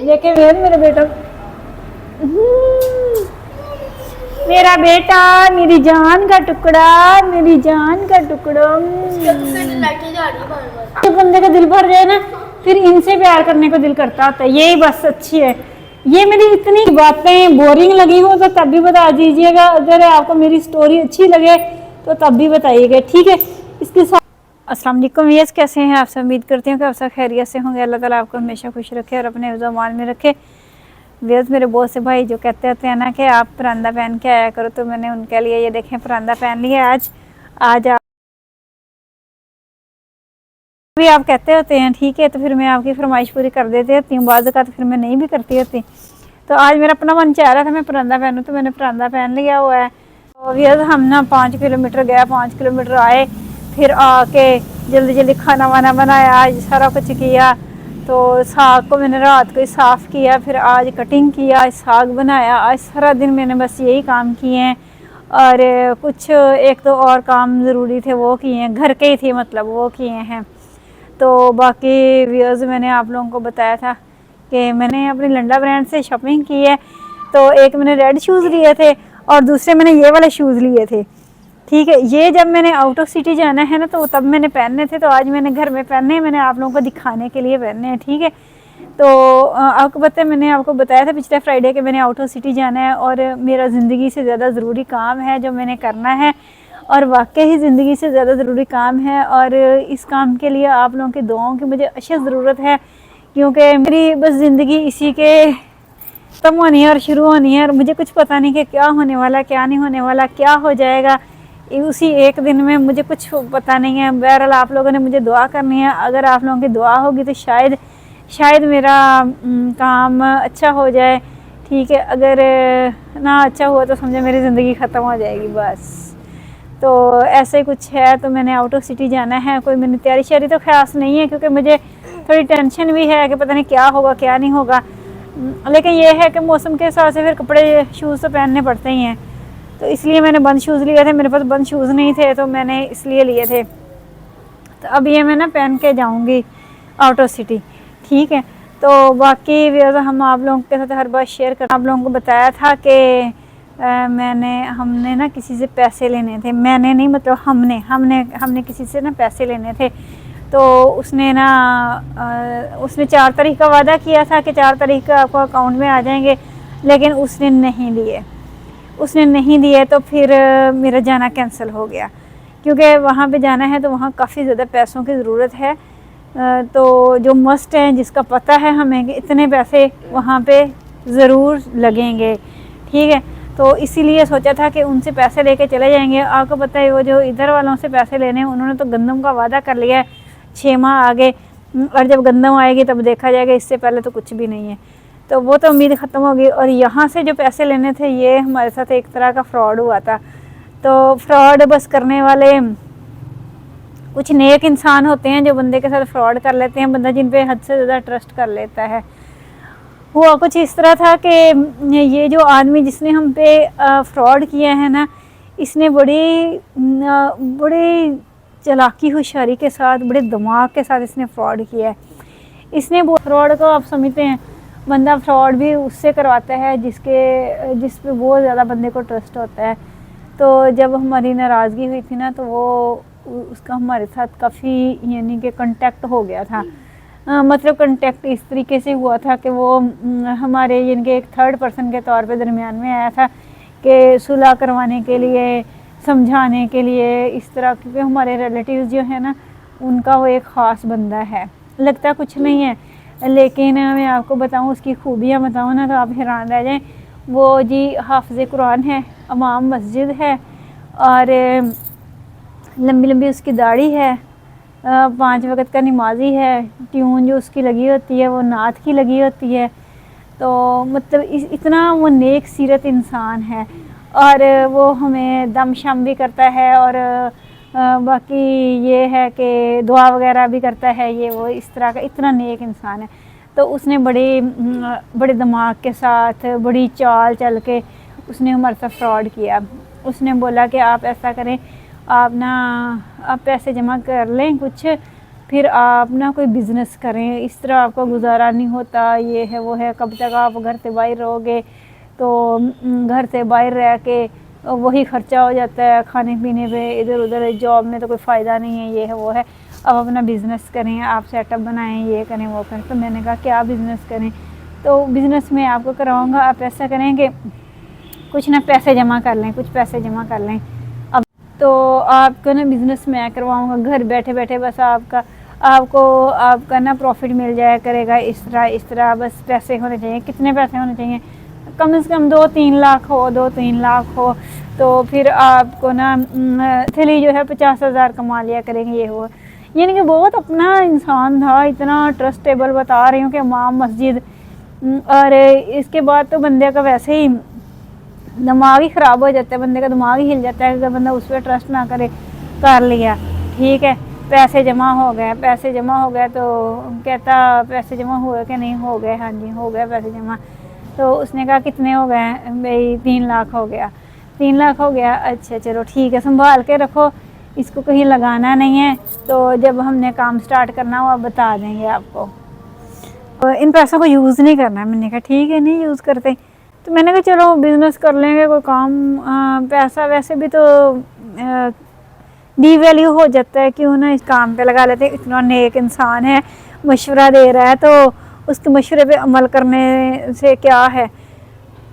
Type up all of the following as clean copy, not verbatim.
देखे वेद मेरा बेटा, मेरा बेटा, मेरी जान का टुकड़ा, मेरी जान का टुकड़ा। जब बंदे का दिल भर जाए ना, फिर इनसे प्यार करने को दिल करता होता है। यही बस अच्छी है। ये मेरी इतनी बातें बोरिंग लगी हो तो तब भी बता दीजिएगा। अगर आपको मेरी स्टोरी अच्छी लगे तो तब भी बताइएगा, ठीक है। इसके साथ अस्सलाम वालेकुम व्यूअर्स, कैसे हैं आप सब? उम्मीद करती हूँ कि आप सब खैरियत से होंगे। अल्लाह ताला आपको हमेशा खुश रखे और अपने हिफ्ज़ अमान में रखे। व्यूअर्स, मेरे बहुत से भाई जो कहते होते हैं ना कि आप परांदा पहन के आया करो, तो मैंने उनके लिए ये देखें परांदा पहन लिया आज। आप भी आप कहते होते हैं, ठीक है, तो फिर मैं आपकी फरमाइश पूरी कर देती होती हूँ। बाज़ का तो फिर मैं नहीं भी करती होती। तो आज मेरा अपना मन चाह रहा था मैं परांदा पहनूँ, तो मैंने परांदा पहन लिया हुआ है। तो व्यूअर्स, हम ना 5 किलोमीटर गया, 5 किलोमीटर आए, फिर आके जल्दी जल्दी खाना वाना बनाया, आज सारा कुछ किया। तो साग को मैंने रात को ही साफ़ किया, फिर आज कटिंग किया, आज साग बनाया। आज सारा दिन मैंने बस यही काम किए हैं। और कुछ एक तो और काम ज़रूरी थे वो किए हैं, घर के ही थे मतलब, वो किए हैं। तो बाकी व्यूअर्स, मैंने आप लोगों को बताया था कि मैंने अपनी लंडा ब्रांड से शॉपिंग की है। तो एक मैंने रेड शूज़ लिए थे और दूसरे मैंने ये वाले शूज़ लिए थे, ठीक है। ये जब मैंने आउट ऑफ सिटी जाना है ना, तो तब मैंने पहनने थे। तो आज मैंने घर में पहनने हैं, मैंने आप लोगों को दिखाने के लिए पहनने हैं, ठीक है। तो आपको पता है, मैंने आपको बताया था पिछले फ्राइडे के मैंने आउट ऑफ सिटी जाना है और मेरा ज़िंदगी से ज़्यादा ज़रूरी काम है जो मैंने करना है। और वाकई ही ज़िंदगी से ज़्यादा ज़रूरी काम है और इस काम के लिए आप लोगों की दुआओं की मुझे अशद ज़रूरत है, क्योंकि मेरी बस ज़िंदगी इसी के ख़त्म होनी है और शुरू होनी है। और मुझे कुछ पता नहीं कि क्या होने वाला, क्या नहीं होने वाला, क्या हो जाएगा उसी एक दिन में, मुझे कुछ पता नहीं है। बहरहाल आप लोगों ने मुझे दुआ करनी है। अगर आप लोगों की दुआ होगी तो शायद मेरा काम अच्छा हो जाए, ठीक है। अगर ना अच्छा हुआ तो समझो मेरी ज़िंदगी ख़त्म हो जाएगी बस। तो ऐसे कुछ है। तो मैंने आउट ऑफ सिटी जाना है। कोई मैंने तैयारी शारी तो ख़ास नहीं है, क्योंकि मुझे थोड़ी टेंशन भी है कि पता नहीं क्या होगा क्या नहीं होगा। लेकिन ये है कि मौसम के हिसाब से फिर कपड़े शूज़ तो पहनने पड़ते ही हैं। तो इसलिए मैंने बंद शूज़ लिए थे, मेरे पास बंद शूज़ नहीं थे तो मैंने इसलिए लिए थे। तो अब ये मैं ना पहन के जाऊँगी आउट ऑफ सिटी, ठीक है। तो बाकी हम आप लोगों के साथ हर बार शेयर कर, आप लोगों को बताया था कि हमने ना किसी से पैसे लेने थे। मैंने नहीं, मतलब हमने किसी से ना पैसे लेने थे। तो उसने 4 तारीख का वादा किया था कि 4 तारीख का आपको अकाउंट में आ जाएंगे, लेकिन उसने नहीं दिए। तो फिर मेरा जाना कैंसिल हो गया, क्योंकि वहाँ पे जाना है तो वहाँ काफ़ी ज़्यादा पैसों की ज़रूरत है। तो जो मस्ट है, जिसका पता है हमें कि इतने पैसे वहाँ पे ज़रूर लगेंगे, ठीक है। तो इसीलिए सोचा था कि उनसे पैसे लेके चले जाएंगे। आपको पता है वो जो इधर वालों से पैसे लेने हैं, उन्होंने तो गंदम का वादा कर लिया है 6 माह आगे, और जब गंदम आएगी तब देखा जाएगा, इससे पहले तो कुछ भी नहीं है। तो वो तो उम्मीद ख़त्म होगी। और यहाँ से जो पैसे लेने थे, ये हमारे साथ एक तरह का फ्रॉड हुआ था। तो फ्रॉड बस करने वाले कुछ नेक इंसान होते हैं जो बंदे के साथ फ्रॉड कर लेते हैं, बंदा जिन पे हद से ज़्यादा ट्रस्ट कर लेता है। हुआ कुछ इस तरह था कि ये जो आदमी जिसने हम पे फ्रॉड किया है ना, इसने बड़ी चालाकी होशियारी के साथ, बड़े दिमाग के साथ इसने फ्रॉड किया है। इसने फ्रॉड को आप समझते हैं, बंदा फ्रॉड भी उससे करवाता है जिस पे बहुत ज़्यादा बंदे को ट्रस्ट होता है। तो जब हमारी नाराज़गी हुई थी ना, तो वो उसका हमारे साथ काफ़ी यानी कि कांटेक्ट हो गया था। मतलब कांटेक्ट इस तरीके से हुआ था कि वो हमारे यानी कि एक थर्ड पर्सन के तौर पे दरमियान में आया था कि सुलह करवाने के लिए, समझाने के लिए, इस तरह। क्योंकि हमारे रिलेटिव्स जो है ना, उनका वो एक ख़ास बंदा है, लगता कुछ नहीं है, लेकिन मैं आपको बताऊं, उसकी खूबियां बताऊं ना तो आप हैरान रह जाएं। वो जी हाफ़िज़ कुरान है, इमाम मस्जिद है, और लंबी लंबी उसकी दाढ़ी है, 5 वक़्त का नमाज़ी है, ट्यून जो उसकी लगी होती है वो नात की लगी होती है। तो मतलब इतना वो नेक सीरत इंसान है, और वो हमें दम शम भी करता है, और बाकी ये है कि दुआ वगैरह भी करता है। ये वो इस तरह का इतना नेक इंसान है। तो उसने बड़े दिमाग के साथ, बड़ी चाल चल के उसने हमारे साथ फ्रॉड किया। उसने बोला कि आप ऐसा करें, आप पैसे जमा कर लें कुछ, फिर आप ना कोई बिज़नेस करें, इस तरह आपका गुजारा नहीं होता, ये है वो है। कब तक आप घर से बाहर रहोगे, तो घर से बाहर रह के वही खर्चा हो जाता है खाने पीने पे, इधर उधर। जॉब में तो कोई फ़ायदा नहीं है, ये है वो है। अब अपना बिज़नेस करें, आप सेटअप बनाएं, ये करें वो करें। तो मैंने कहा क्या बिज़नेस करें, तो बिज़नेस में आपको कराऊँगा। आप ऐसा करें कि कुछ ना पैसे जमा कर लें, कुछ पैसे जमा कर लें। अब तो आपको ना बिज़नेस मैं करवाऊँगा, घर बैठे बैठे बस आपका ना प्रॉफिट मिल जाया करेगा। इस तरह बस पैसे होने चाहिए। कितने पैसे होने चाहिए, कम से कम 2-3 लाख हो, 2-3 लाख हो, तो फिर आपको ना थैली जो है 50,000 कमा लिया करेंगे, ये हो। यानी कि बहुत अपना इंसान था, इतना ट्रस्टेबल बता रही हूँ कि इमाम मस्जिद। और इसके बाद तो बंदे का वैसे ही दिमाग ही ख़राब हो जाता है, बंदे का दिमाग ही हिल जाता है अगर बंदा उस पर ट्रस्ट ना करे। कर लिया, ठीक है, पैसे जमा हो गए। पैसे जमा हो गए तो कहता पैसे जमा हुए कि नहीं, हो गए, हाँ जी हो गए पैसे जमा। तो उसने कहा कितने हो गए भाई, 3 लाख हो गया। 3 लाख हो गया, अच्छा चलो ठीक है, संभाल के रखो, इसको कहीं लगाना नहीं है, तो जब हमने काम स्टार्ट करना हो बता देंगे आपको। तो इन पैसों को यूज़ नहीं करना है। मैंने कहा ठीक है, नहीं यूज़ करते। तो मैंने कहा चलो बिज़नेस कर लेंगे, कोई काम। पैसा वैसे भी तो डी वैल्यू हो जाता है, क्यों ना इस काम पे लगा लेते। इतना नेक इंसान है, मशवरा दे रहा है, तो उसके मशवरे पे अमल करने से क्या है,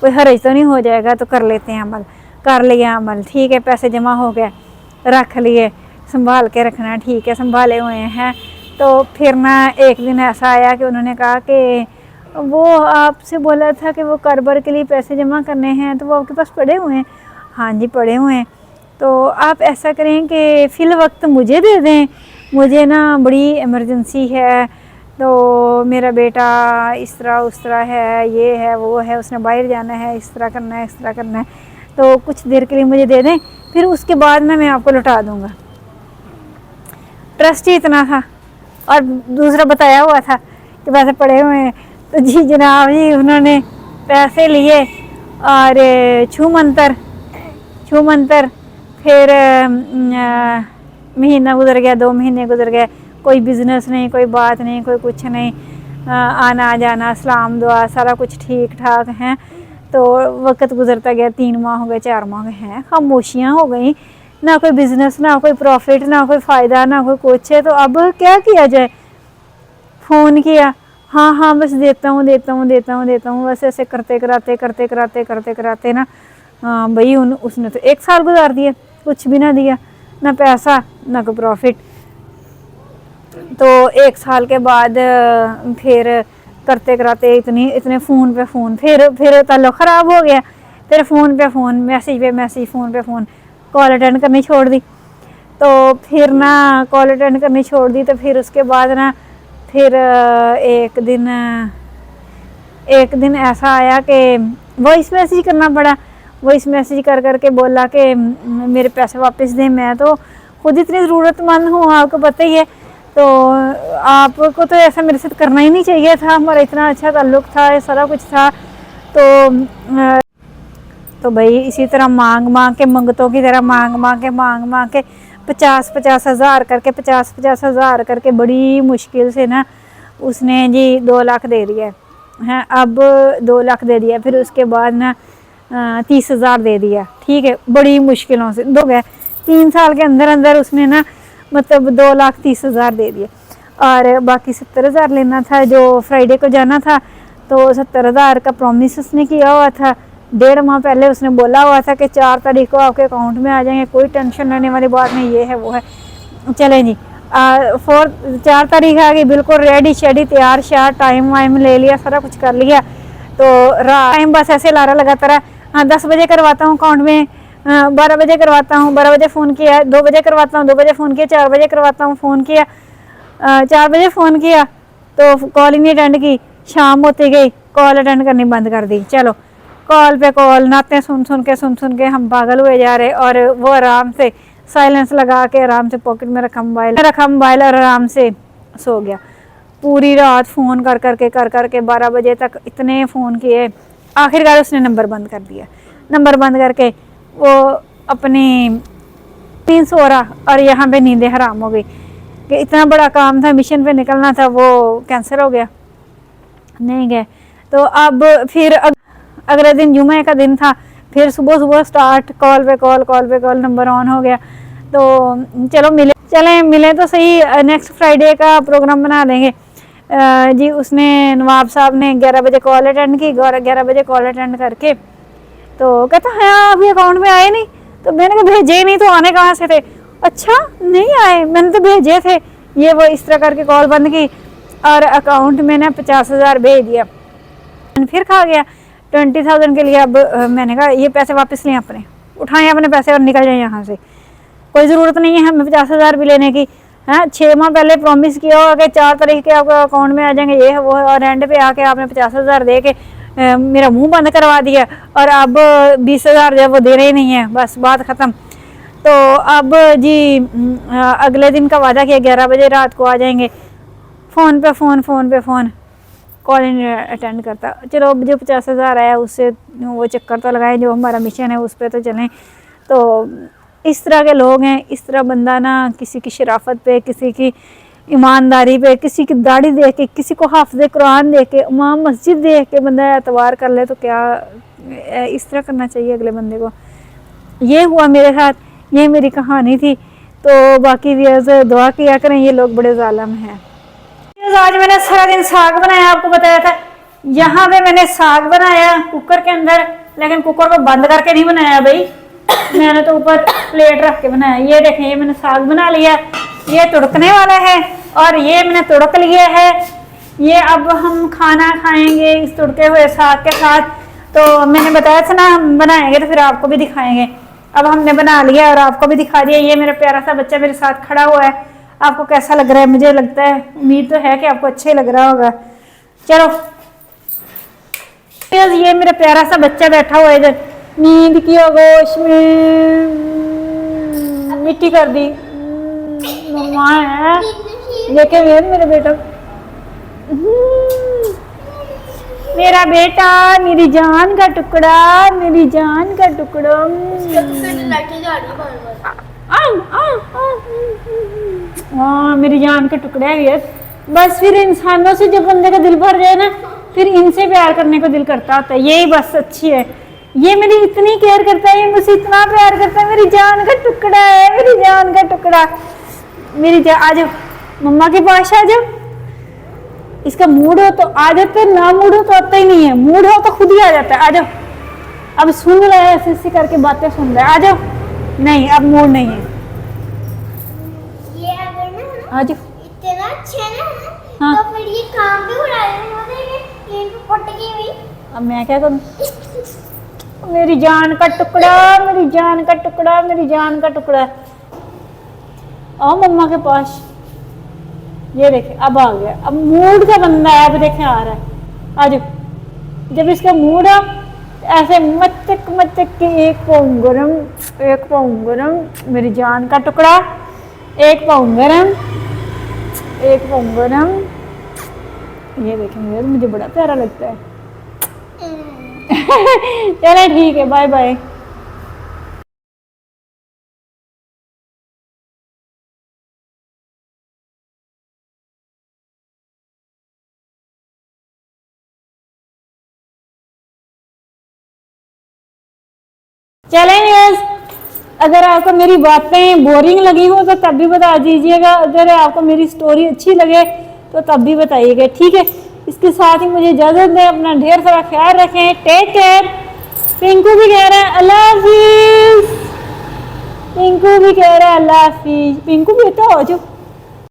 कोई हर्ज तो नहीं हो जाएगा। तो कर लेते हैं अमल। कर लिया अमल, ठीक है, पैसे जमा हो गए, रख लिए, संभाल के रखना, ठीक है, संभाले हुए हैं। तो फिर ना एक दिन ऐसा आया कि उन्होंने कहा कि वो आपसे बोला था कि वो कारोबार के लिए पैसे जमा करने हैं, तो वो आपके पास पड़े हुए हैं। हाँ जी पड़े हुए हैं। तो आप ऐसा करें कि फ़िल वक्त मुझे दे दें, मुझे ना बड़ी इमरजेंसी है, तो मेरा बेटा इस तरह उस तरह है, ये है वो है, उसने बाहर जाना है, इस तरह करना है, इस तरह करना है, तो कुछ देर के लिए मुझे दे दें, फिर उसके बाद मैं आपको लौटा दूँगा। ट्रस्ट ही इतना था, और दूसरा बताया हुआ था कि पैसे पड़े हुए हैं। तो जी जनाब जी उन्होंने पैसे लिए और छू मंतर फिर महीना गुजर गया, 2 महीने गुजर गए, कोई बिज़नेस नहीं, कोई बात नहीं, कोई कुछ नहीं। आना जाना, सलाम दुआ, सारा कुछ ठीक ठाक है। तो वक्त गुजरता गया, 3 माह हो गए, 4 माह हैं, खामोशियाँ हो गई, ना कोई बिज़नेस, ना कोई प्रॉफिट, ना कोई फ़ायदा, ना कोई कुछ है। तो अब क्या किया जाए। फ़ोन किया, हाँ हाँ बस देता हूँ, बस ऐसे करते कराते ना भाई उसने तो 1 साल गुजार दिया, कुछ भी ना दिया, ना पैसा ना कोई प्रॉफिट। तो 1 साल के बाद फिर करते कराते इतने फ़ोन पे फ़ोन, फिर ताल्लुक़ ख़राब हो गया। फिर फ़ोन पे फ़ोन, मैसेज पे मैसेज, फ़ोन पे फ़ोन, कॉल अटेंड करनी छोड़ दी। तो फिर ना कॉल अटेंड करनी छोड़ दी, तो फिर उसके बाद ना फिर एक दिन ऐसा आया कि वॉइस मैसेज करना पड़ा। वॉइस मैसेज कर करके बोला कि मेरे पैसे वापस दें, मैं तो खुद इतनी ज़रूरतमंद हूँ, आपको पता ही है, तो आपको तो ऐसा मेरे साथ करना ही नहीं चाहिए था, हमारा इतना अच्छा ताल्लुक़ था, ये सारा कुछ था। तो भाई इसी तरह मांग के, मंगतों की तरह मांग के 50-50 हज़ार करके 50-50 हज़ार करके बड़ी मुश्किल से ना उसने जी 2 लाख दे दिया है। अब 2 लाख दे दिया, फिर उसके बाद ना 30 हज़ार दे दिया, ठीक है, बड़ी मुश्किलों से दो गए। 3 साल के अंदर उसने ना मतलब 2,30,000 दे दिए, और बाकी 70,000 लेना था, जो फ्राइडे को जाना था। तो 70,000 का प्रॉमिस उसने किया हुआ था, 1.5 माह पहले उसने बोला हुआ था कि 4 तारीख को आपके अकाउंट में आ जाएंगे, कोई टेंशन लेने वाली बात नहीं, ये है वो है। चलें जी, 4 तारीख आ गई, बिल्कुल रेडी शेडी, तैयार श्यार, टाइम वाइम ले लिया, सारा कुछ कर लिया। तो टाइम बस ऐसे लारा लगाता रहा, हाँ 10 बजे करवाता हूँ अकाउंट में, 12 बजे करवाता हूँ, 12 बजे फ़ोन किया, 2 बजे करवाता हूँ, 2 बजे फ़ोन किया, 4 बजे करवाता हूँ, फ़ोन किया, 4 बजे फ़ोन किया तो कॉल ही नहीं अटेंड की। शाम होती गई, कॉल अटेंड करनी बंद कर दी। चलो कॉल पे कॉल, नाते सुन सुन के हम पागल हुए जा रहे। और वो आराम से साइलेंस लगा के आराम से पॉकेट में रखा मोबाइल और आराम से सो गया। पूरी रात फ़ोन कर करके 12 बजे तक इतने फ़ोन किए, आखिरकार उसने नंबर बंद कर दिया। नंबर बंद करके वो अपनी 3 सो रहा, और यहाँ पे नींदें हराम हो गई। कि इतना बड़ा काम था, मिशन पे निकलना था, वो कैंसिल हो गया, नहीं गए। तो अब फिर अगले दिन जुमे का दिन था, फिर सुबह सुबह स्टार्ट, कॉल पे कॉल, नंबर ऑन हो गया। तो चलो मिले तो सही, नेक्स्ट फ्राइडे का प्रोग्राम बना देंगे जी। उसने नवाब साहब ने 11 बजे कॉल अटेंड की, 11 बजे कॉल अटेंड करके तो कहता है अभी अकाउंट में आए नहीं। तो मैंने कहा भेजे नहीं तो आने कहाँ से थे? अच्छा नहीं आए, मैंने तो भेजे थे। ये वो इस तरह करके कॉल बंद की और अकाउंट में ना 50,000 भेज दिया, फिर खा गया 20,000 के लिए। अब मैंने कहा ये पैसे वापस लें, अपने उठाएं अपने पैसे और निकल जाए यहाँ से, कोई ज़रूरत नहीं है हमें 50,000 भी लेने की। हाँ 6 माह पहले प्रॉमिस किया होगा कि 4 तारीख के आपके अकाउंट में आ जाएंगे, ये है वो है, और एंड पे आके आपने 50,000 दे के मेरा मुंह बंद करवा दिया, और अब 20,000 जब वो दे रहे ही नहीं है, बस बात ख़त्म। तो अब जी अगले दिन का वादा किया 11 बजे रात को आ जाएंगे। फ़ोन पे फ़ोन कॉल अटेंड करता। चलो जो 50,000 आया उससे वो चक्कर तो लगाए, जो हमारा मिशन है उस पर तो चलें। तो इस तरह के लोग हैं, इस तरह बंदा ना किसी की शराफत पे, किसी की ईमानदारी पे, किसी की दाढ़ी देख के, किसी को हाफ़िज़ कुरान देख के, इमाम मस्जिद देख के बंदा एतबार कर ले, तो क्या इस तरह करना चाहिए अगले बंदे को। ये हुआ मेरे साथ, ये मेरी कहानी थी। तो बाकी व्यूअर्स दुआ किया करें, ये लोग बड़े ज़ालिम हैं। आज मैंने सारा दिन साग बनाया, आपको बताया था। यहाँ पे मैंने साग बनाया कुकर के अंदर, लेकिन कुकर को बंद करके नहीं बनाया भाई, मैंने तो ऊपर प्लेट रख के बनाया। ये देखें, ये मैंने साग बना लिया, ये तुड़कने वाला है और ये मैंने तुड़क लिया है। ये अब हम खाना खाएंगे इस तुड़के हुए साग के साथ। तो मैंने बताया था ना हम बनाएंगे तो फिर आपको भी दिखाएंगे। अब हमने बना लिया और आपको भी दिखा दिया। ये मेरा प्यारा सा बच्चा मेरे साथ खड़ा हुआ है। आपको कैसा लग रहा है? मुझे लगता है, उम्मीद तो है कि आपको अच्छे लग रहा होगा। चलो, ये मेरा प्यारा सा बच्चा बैठा हुआ है इधर, नींद की आगोश में मिट्टी कर दी मम्मा है। देखे मेरा बेटा, मेरा बेटा, मेरी जान का टुकड़ा, मेरी जान का टुकड़ा। हाँ मेरी जान का टुकड़ा है। बस फिर इंसानों से जब बंदे का दिल भर जाए ना, फिर इनसे प्यार करने को दिल करता होता है। यही बस अच्छी है, ये मेरी इतनी केयर करता है, ये मुझसे इतना प्यार करता है। मेरी जान का टुकड़ा है, मेरी जान का टुकड़ा, मेरी जान। आ जाओ मम्मा के पास, आ जाओ। इसका मूड हो तो आ जाते है, ना मूड हो तो आता ही नहीं है, मूड हो तो खुद ही आ जाता है। आ जाओ, अब सुन रहा है, ऐसे करके बातें सुन रहा है। आ जाओ, नहीं अब मूड नहीं है। ये अगर ना आ जाओ, इतना अच्छा ना, हाँ। तो फिर ये काम भी उड़ा देंगे, ये पट गई हुई। अब मैं क्या करूं? मेरी जान का टुकड़ा, मेरी जान का टुकड़ा, मेरी जान का टुकड़ा। आओ मम्मा के पास। ये देखे अब आ गया, अब मूड का बंदा है, अब देखे आ रहा है। आ जाओ, जब इसका मूड है ऐसे मचक मचक के एक पाँव गरम, एक पाँव गरम, मेरी जान का टुकड़ा, एक पाँव गरम, एक पाँव गरम। ये देखेंगे मुझे बड़ा प्यारा लगता है। चले ठीक है, बाय बाय। चलें व्यूअर्स, अगर आपको मेरी बातें बोरिंग लगी हो तो तब भी बता दीजिएगा, अगर आपको मेरी स्टोरी अच्छी लगे तो तब भी बताइएगा, ठीक है। इसके साथ ही मुझे इजाज़त दें, अपना ढेर सारा ख्याल रखें, टेक केयर। पिंकू भी कह रहा है अल्लाह हाफिज़, पिंकू भी कह रहा है अल्लाह हाफिज़। पिंकू बेटा हो जाओ।